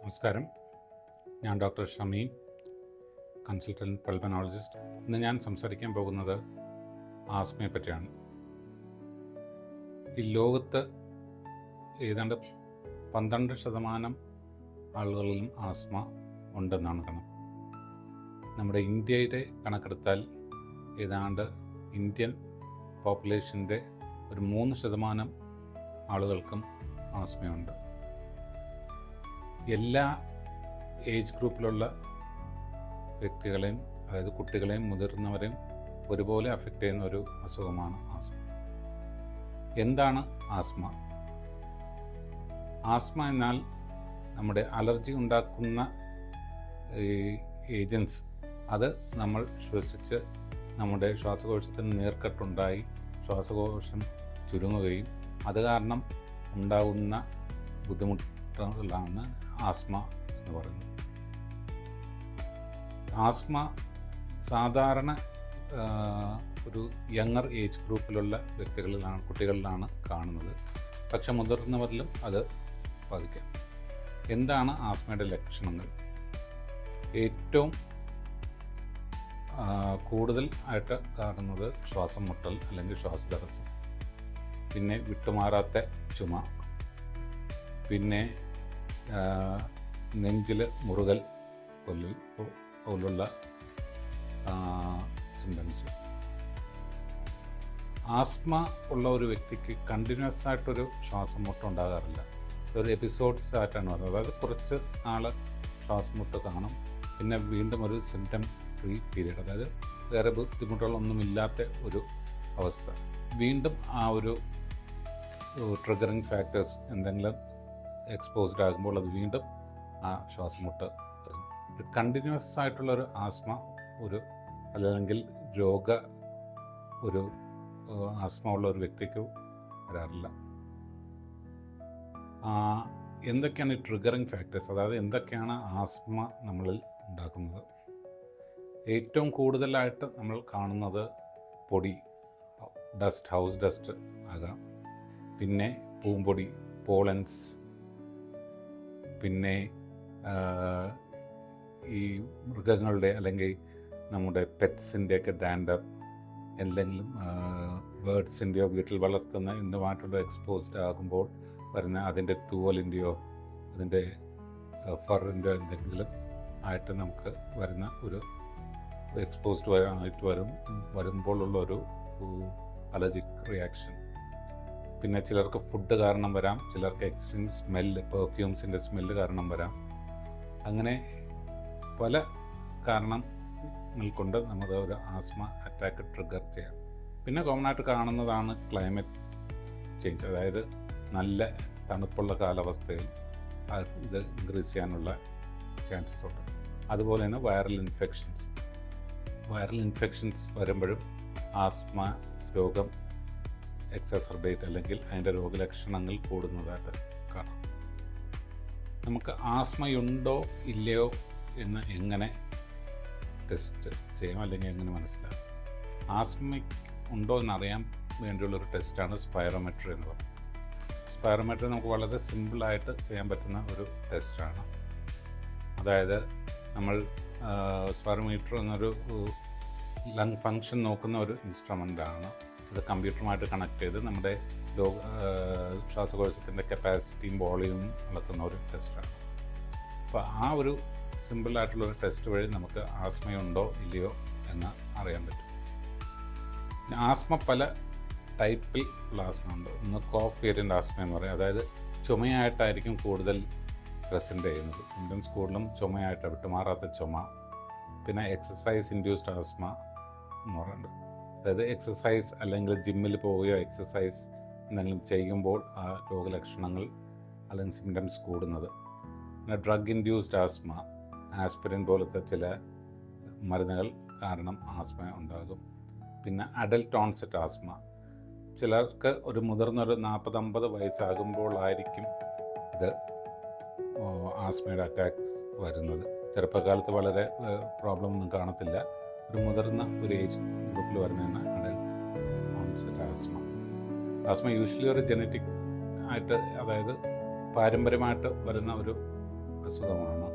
നമസ്കാരം. ഞാൻ doctor Shameem, consultant pulmonologist. ഇന്ന് ഞാൻ സംസാരിക്കാൻ പോകുന്നത് ആസ്മയെ പറ്റിയാണ്. ഈ ലോകത്ത് ഏതാണ്ട് 12% ആളുകളിലും ആസ്മ ഉണ്ടെന്നാണ് കണക്ക്. നമ്മുടെ ഇന്ത്യയുടെ കണക്കെടുത്താൽ ഏതാണ്ട് ഇന്ത്യൻ പോപ്പുലേഷൻ്റെ ഒരു 3% ആളുകൾക്കും ആസ്മയുണ്ട്. എല്ലാ ഏജ് ഗ്രൂപ്പിലുള്ള വ്യക്തികളെയും, അതായത് കുട്ടികളെയും മുതിർന്നവരെയും ഒരുപോലെ അഫക്റ്റ് ചെയ്യുന്ന ഒരു അസുഖമാണ് ആസ്മ. എന്താണ് ആസ്മ? ആസ്മ എന്നാൽ നമ്മുടെ അലർജി ഉണ്ടാക്കുന്ന ഏജൻസ്, അത് നമ്മൾ ശ്വസിച്ച് നമ്മുടെ ശ്വാസകോശത്തിന് നീർക്കെട്ടുണ്ടായി ശ്വാസകോശം ചുരുങ്ങുകയും അത് കാരണം ഉണ്ടാകുന്ന ബുദ്ധിമുട്ടുകളാണ് ആസ്മ എന്ന് പറയുന്നത്. ആസ്മ സാധാരണ ഒരു യങ്ങർ ഏജ് ഗ്രൂപ്പിലുള്ള കുട്ടികളിലാണ് കാണുന്നത്. പക്ഷെ മുതിർന്നവരിലും അത് ബാധിക്കാം. എന്താണ് ആസ്മയുടെ ലക്ഷണങ്ങൾ? ഏറ്റവും കൂടുതൽ ആയിട്ട് കാണുന്നത് ശ്വാസം മുട്ടൽ അല്ലെങ്കിൽ ശ്വാസതടസ്സം, പിന്നെ വിട്ടുമാറാത്ത ചുമ, പിന്നെ നെഞ്ചിൽ മുറുകൽ പോലുള്ള സിംറ്റംസ്. ആസ്മ ഉള്ള ഒരു വ്യക്തിക്ക് കണ്ടിന്യൂസ് ആയിട്ടൊരു ശ്വാസം മുട്ട് ഉണ്ടാകാറില്ല. ഒരു എപ്പിസോഡ്സ് ആയിട്ടാണ് പറയുന്നത്. അതായത് കുറച്ച് നാൾ ശ്വാസം മുട്ട് കാണും, പിന്നെ വീണ്ടും ഒരു സിംറ്റം ഫ്രീ പീരീഡ്, അതായത് വേറെ ബുദ്ധിമുട്ടുകളൊന്നുമില്ലാത്ത ഒരു അവസ്ഥ. വീണ്ടും ആ ഒരു ട്രിഗറിങ് ഫാക്ടേഴ്സ് എന്തെങ്കിലും എക്സ്പോസ്ഡ് ആകുമ്പോൾ അത് വീണ്ടും ആ ശ്വാസമുട്ട് വരും. ഒരു കണ്ടിന്യൂസ് ആയിട്ടുള്ളൊരു ആസ്മ അല്ലെങ്കിൽ ഒരു ആസ്മ ഉള്ള ഒരു വ്യക്തിക്ക് വരാറില്ല. എന്തൊക്കെയാണ് ഈ ട്രിഗറിങ് ഫാക്ടേഴ്സ്, അതായത് എന്തൊക്കെയാണ് ആസ്മ നമ്മളിൽ ഉണ്ടാക്കുന്നത്? ഏറ്റവും കൂടുതലായിട്ട് നമ്മൾ കാണുന്നത് പൊടി, ഡസ്റ്റ്, ഹൗസ് ഡസ്റ്റ് ആകാം, പിന്നെ പൂമ്പൊടി, പോളൻസ്, പിന്നെ ഈ മൃഗങ്ങളുടെ അല്ലെങ്കിൽ നമ്മുടെ പെറ്റ്സിൻ്റെയൊക്കെ ഡാൻഡർ, എന്തെങ്കിലും ബേർഡ്സിൻ്റെയോ വീട്ടിൽ വളർത്തുന്ന എന്തുമായിട്ടുള്ള എക്സ്പോസ്ഡ് ആകുമ്പോൾ വരുന്ന അതിൻ്റെ തൂവലിൻ്റെയോ അതിൻ്റെ ഫറിൻ്റെയോ എന്തെങ്കിലും ആയിട്ട് നമുക്ക് വരുന്ന ഒരു എക്സ്പോസ്ഡ് വരുമ്പോഴുള്ളൊരു അലർജിക് റിയാക്ഷൻ. പിന്നെ ചിലർക്ക് ഫുഡ് കാരണം വരാം, ചിലർക്ക് എക്സ്ട്രീം സ്മെല്ല്, പെർഫ്യൂംസിൻ്റെ സ്മെല്ല് കാരണം വരാം. അങ്ങനെ പല കാരണങ്ങൾ കൊണ്ട് നമുക്ക് ഒരു ആസ്മ അറ്റാക്ക് ട്രിഗർ ചെയ്യാം. പിന്നെ കോമൺ ആയിട്ട് കാണുന്നതാണ് ക്ലൈമറ്റ് ചേഞ്ച്, അതായത് നല്ല തണുപ്പുള്ള കാലാവസ്ഥയിൽ ഇത് ഇൻക്രീസ് ചെയ്യാനുള്ള ചാൻസസ് ഉണ്ട്. അതുപോലെ തന്നെ വൈറൽ ഇൻഫെക്ഷൻസ് വരുമ്പോഴും ആസ്മ രോഗം എക്സസർബേറ്റ് അല്ലെങ്കിൽ അതിൻ്റെ രോഗലക്ഷണങ്ങൾ കൂടുന്നതായിട്ട് കാണാം. നമുക്ക് ആസ്മയുണ്ടോ ഇല്ലയോ എന്ന് എങ്ങനെ ടെസ്റ്റ് ചെയ്യാം അല്ലെങ്കിൽ എങ്ങനെ മനസ്സിലാക്കാം? ആസ്മ ഉണ്ടോ എന്നറിയാൻ വേണ്ടിയുള്ളൊരു ടെസ്റ്റാണ് സ്പൈറോമെട്രി എന്ന് പറയുന്നത്. സ്പൈറോമെട്രി നമുക്ക് വളരെ സിമ്പിളായിട്ട് ചെയ്യാൻ പറ്റുന്ന ഒരു ടെസ്റ്റാണ്. അതായത് നമ്മൾ സ്പൈറോമീറ്റർ എന്നൊരു ലങ് ഫങ്ഷൻ നോക്കുന്ന ഒരു ഇൻസ്ട്രുമെൻ്റാണ്. ഇത് കമ്പ്യൂട്ടറുമായിട്ട് കണക്ട് ചെയ്ത് നമ്മുടെ ശ്വാസകോശത്തിൻ്റെ കപ്പാസിറ്റിയും വോളിയൂമും അളക്കുന്ന ഒരു ടെസ്റ്റാണ്. അപ്പോൾ ആ ഒരു സിമ്പിളായിട്ടുള്ളൊരു ടെസ്റ്റ് വഴി നമുക്ക് ആസ്മയുണ്ടോ ഇല്ലയോ എന്ന് അറിയാൻ പറ്റും. ആസ്മ പല ടൈപ്പിൽ ഉള്ള ആസ്മ ഉണ്ട്. ഒന്ന് കോഫ് വേരിയൻ്റ് ആസ്മ എന്ന് പറയും, അതായത് ചുമയായിട്ടായിരിക്കും കൂടുതൽ പ്രസൻറ്റ് ചെയ്യുന്നത്. സിംറ്റംസ് കൂടുതലും ചുമയായിട്ട്, വിട്ടുമാറാത്ത ചുമ. പിന്നെ എക്സസൈസ് ഇൻഡ്യൂസ്ഡ് ആസ്മ എന്ന് പറയുന്നുണ്ട്. അതായത് എക്സസൈസ് അല്ലെങ്കിൽ ജിമ്മിൽ പോവുകയോ എക്സസൈസ് എന്തെങ്കിലും ചെയ്യുമ്പോൾ ആ രോഗലക്ഷണങ്ങൾ അല്ലെങ്കിൽ സിംറ്റംസ് കൂടുന്നത്. പിന്നെ ഡ്രഗ് ഇൻഡ്യൂസ്ഡ് ആസ്മ, ആസ്പിരിൻ പോലത്തെ ചില മരുന്നുകൾ കാരണം ആസ്മ ഉണ്ടാകും. പിന്നെ അഡൽട്ട് ഓൺസെറ്റ് ആസ്മ, ചിലർക്ക് ഒരു മുതിർന്നൊരു 40-50 വയസ്സാകുമ്പോഴായിരിക്കും ഇത് ആസ്മയുടെ അറ്റാക്സ് വരുന്നത്. ചെറുപ്പകാലത്ത് വളരെ പ്രോബ്ലം ഒന്നും കാണത്തില്ല. ഒരു മുതിർന്ന ഒരു ഏജ് ഗ്രൂപ്പിൽ വരുന്നതാണ് അഡൽട്ട് ഓൺസെറ്റ് ആസ്മ. യൂഷ്വലി ഒരു ജനറ്റിക് ആയിട്ട്, അതായത് പാരമ്പര്യമായിട്ട് വരുന്ന ഒരു അസുഖമാണ്.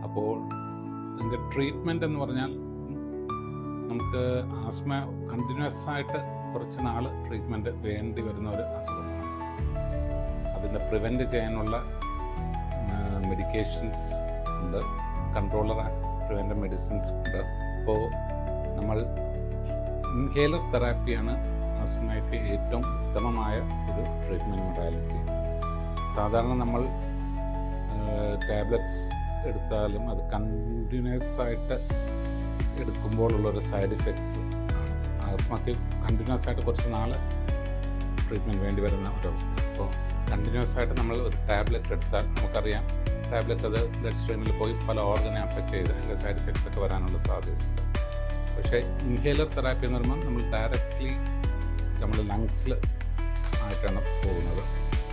അപ്പോൾ ഇതിൻ്റെ ട്രീറ്റ്മെൻറ്റ് എന്ന് പറഞ്ഞാൽ നമുക്ക് ആസ്മ കണ്ടിന്യൂസ് ആയിട്ട് കുറച്ച് നാൾ ട്രീറ്റ്മെൻറ്റ് വേണ്ടി വരുന്ന ഒരു അസുഖമാണ്. അതിനെ പ്രിവെൻറ്റ് ചെയ്യാനുള്ള മെഡിക്കേഷൻസ് ഉണ്ട്, കൺട്രോളർ പ്രിവെൻറ്റീവ് മെഡിസിൻസ് ഉണ്ട്. അപ്പോൾ നമ്മൾ ഇൻഹേലർ തെറാപ്പിയാണ് ആസ്മയ്ക്ക് ഏറ്റവും ഉത്തമമായ ഒരു ട്രീറ്റ്മെൻറ്റ് മൊഡാലിറ്റി. സാധാരണ നമ്മൾ ടാബ്ലറ്റ്സ് എടുത്താലും അത് കണ്ടിന്യൂസ് ആയിട്ട് എടുക്കുമ്പോഴുള്ളൊരു സൈഡ് ഇഫക്ട്സ് ആണ്. ആസ്മയ്ക്ക് കണ്ടിന്യൂസ് ആയിട്ട് കുറച്ച് നാൾ ട്രീറ്റ്മെൻറ്റ് വേണ്ടി വരുന്ന ഒരവസ്ഥ. അപ്പോൾ കണ്ടിന്യൂസ് ആയിട്ട് നമ്മൾ ഒരു ടാബ്ലറ്റ് എടുത്താൽ നമുക്കറിയാം ടാബ്ലറ്റ് അത് ബ്ലഡ് സ്ട്രീമിൽ പോയി പല ഓർഗനെ അഫക്റ്റ് ചെയ്ത് അതിൻ്റെ സൈഡ് ഇഫക്ട്സ് ഒക്കെ വരാനുള്ള സാധ്യതയുണ്ട്. പക്ഷേ ഇൻഹേലർ തെറാപ്പി എന്ന് പറയുമ്പോൾ നമ്മൾ ഡയറക്റ്റ്ലി നമ്മൾ ലങ്സിൽ ആയിട്ടാണ് പോകുന്നത്,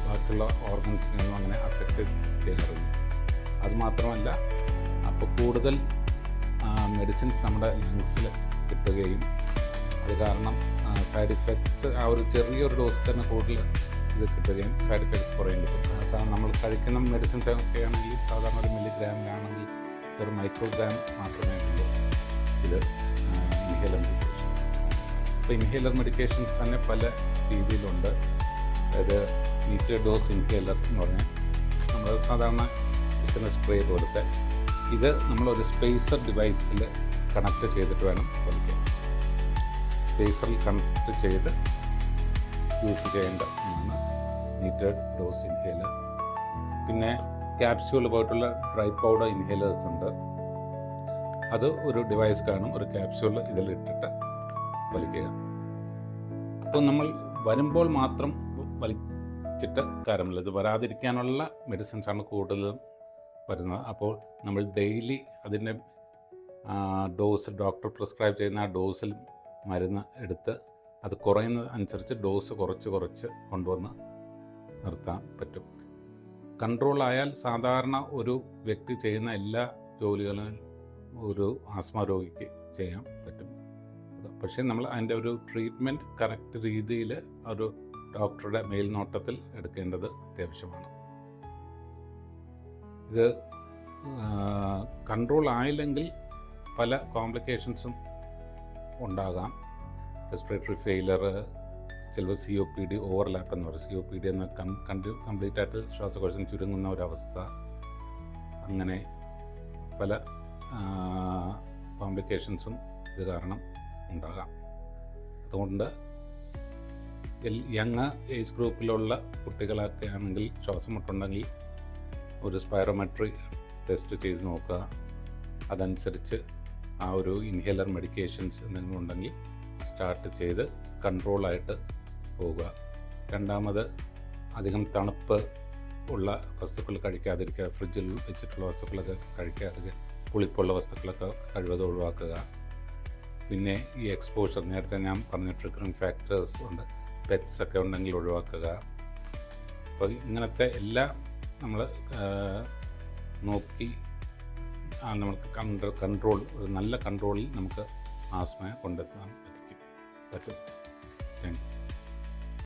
ബാക്കിയുള്ള ഓർഗൻസിനൊന്നും അങ്ങനെ അഫക്റ്റ് ചെയ്യാറില്ല. അതുമാത്രമല്ല, അപ്പോൾ കൂടുതൽ മെഡിസിൻസ് നമ്മുടെ ലങ്സിൽ കിട്ടുകയും അത് കാരണം സൈഡ് ഇഫക്ട്സ് ആ ഒരു ചെറിയൊരു ഡോസിൽ തന്നെ കൂടുതൽ ഇത് കിട്ടുകയും സൈഡ് ഇഫക്ട്സ് കുറയും കിട്ടും. നമ്മൾ കഴിക്കുന്ന മെഡിസിൻസ് ഒക്കെ ആണെങ്കിൽ സാധാരണ ഒരു മില്ലിഗ്രാമിലാണെങ്കിൽ ഒരു മൈക്രോഗ്രാം മാത്രമേ ഉള്ളൂ ഇത് ഇൻഹേലർ മെഡിക്കേഷൻ. അപ്പോൾ ഇൻഹേലർ മെഡിക്കേഷൻസ് തന്നെ പല രീതിയിലുണ്ട്. അതായത് മീറ്റഡ് ഡോസ് ഇൻഹേലർ എന്ന് പറഞ്ഞാൽ നമ്മൾ സാധാരണ സ്പ്രേ പോലത്തെ ഇത് നമ്മളൊരു സ്പേസർ ഡിവൈസിൽ കണക്ട് ചെയ്തിട്ട് വേണം വലിക്കാൻ. സ്പേസറിൽ കണക്ട് ചെയ്ത് യൂസ് ചെയ്യേണ്ട ഒന്നാണ് മീറ്റഡ് ഡോസ് ഇൻഹേലർ. പിന്നെ ക്യാപ്സ്യൂൾ പോയിട്ടുള്ള ഡ്രൈ പൗഡർ ഇൻഹേലേഴ്സ് ഉണ്ട്. അത് ഒരു ഡിവൈസ് കാണും, ഒരു ക്യാപ്സ്യൂൾ ഇതിലിട്ടിട്ട് വലിക്കുക. അപ്പോൾ നമ്മൾ വരുമ്പോൾ മാത്രം വലിച്ചിട്ട് കാര്യമില്ല, ഇത് വരാതിരിക്കാനുള്ള മെഡിസിൻസാണ് കൂടുതലും വരുന്നത്. അപ്പോൾ നമ്മൾ ഡെയിലി അതിൻ്റെ ഡോസ് ഡോക്ടർ പ്രിസ്ക്രൈബ് ചെയ്യുന്ന ആ ഡോസിൽ മരുന്ന് എടുത്ത് അത് കുറയുന്നത് അനുസരിച്ച് ഡോസ് കുറച്ച് കൊണ്ടുവന്ന് നിർത്താൻ പറ്റും. കൺട്രോൾ ആയാൽ സാധാരണ ഒരു വ്യക്തി ചെയ്യുന്ന എല്ലാ ജോലികളും ഒരു ആസ്മ രോഗിക്ക് ചെയ്യാൻ പറ്റും. പക്ഷേ നമ്മൾ അതിൻ്റെ ഒരു ട്രീറ്റ്മെൻറ്റ് കറക്റ്റ് രീതിയിൽ ഒരു ഡോക്ടറുടെ മേൽനോട്ടത്തിൽ എടുക്കേണ്ടത് അത്യാവശ്യമാണ്. ഇത് കൺട്രോൾ ആയില്ലെങ്കിൽ പല കോംപ്ലിക്കേഷൻസും ഉണ്ടാകാം. റെസ്പിറേറ്ററി ഫെയിലർ, ചിലപ്പോൾ COPD ഓവർലാപ്പ് എന്ന് പറയും. COPD എന്ന കംപ്ലീറ്റ് ആയിട്ട് ശ്വാസകോശം ചുരുങ്ങുന്ന ഒരവസ്ഥ, അങ്ങനെ പല കോംപ്ലിക്കേഷൻസും ഇത് കാരണം ഉണ്ടാകാം. അതുകൊണ്ട് യങ് ഏജ് ഗ്രൂപ്പിലുള്ള കുട്ടികളൊക്കെ ആണെങ്കിൽ ശ്വാസം മുട്ടുണ്ടെങ്കിൽ ഒരു സ്പൈറോമെട്രി ടെസ്റ്റ് ചെയ്ത് നോക്കുക. അതനുസരിച്ച് ആ ഒരു ഇൻഹേലർ മെഡിക്കേഷൻസ് എന്തെങ്കിലും ഉണ്ടെങ്കിൽ സ്റ്റാർട്ട് ചെയ്ത് കൺട്രോളായിട്ട് പോവുക. രണ്ടാമത്, അധികം തണുപ്പ് ഉള്ള വസ്തുക്കൾ കഴിക്കാതിരിക്കുക. ഫ്രിഡ്ജിൽ വെച്ചിട്ടുള്ള വസ്തുക്കളൊക്കെ കഴിക്കാതിരിക്കുക. പുളിപ്പുള്ള വസ്തുക്കളൊക്കെ കഴിവതും ഒഴിവാക്കുക. പിന്നെ ഈ എക്സ്പോഷർ, നേരത്തെ ഞാൻ പറഞ്ഞ ട്രിഗറിങ് ഫാക്ടേഴ്സ് ഉണ്ട്, പെറ്റ്സ് ഒക്കെ ഉണ്ടെങ്കിൽ ഒഴിവാക്കുക. അപ്പോൾ ഇങ്ങനത്തെ എല്ലാം നമ്മൾ നോക്കി നമുക്ക് കൺട്രോൾ, ഒരു നല്ല കൺട്രോളിൽ നമുക്ക് ആസ്മയെ കൊണ്ടെത്താൻ പറ്റും. Thank you.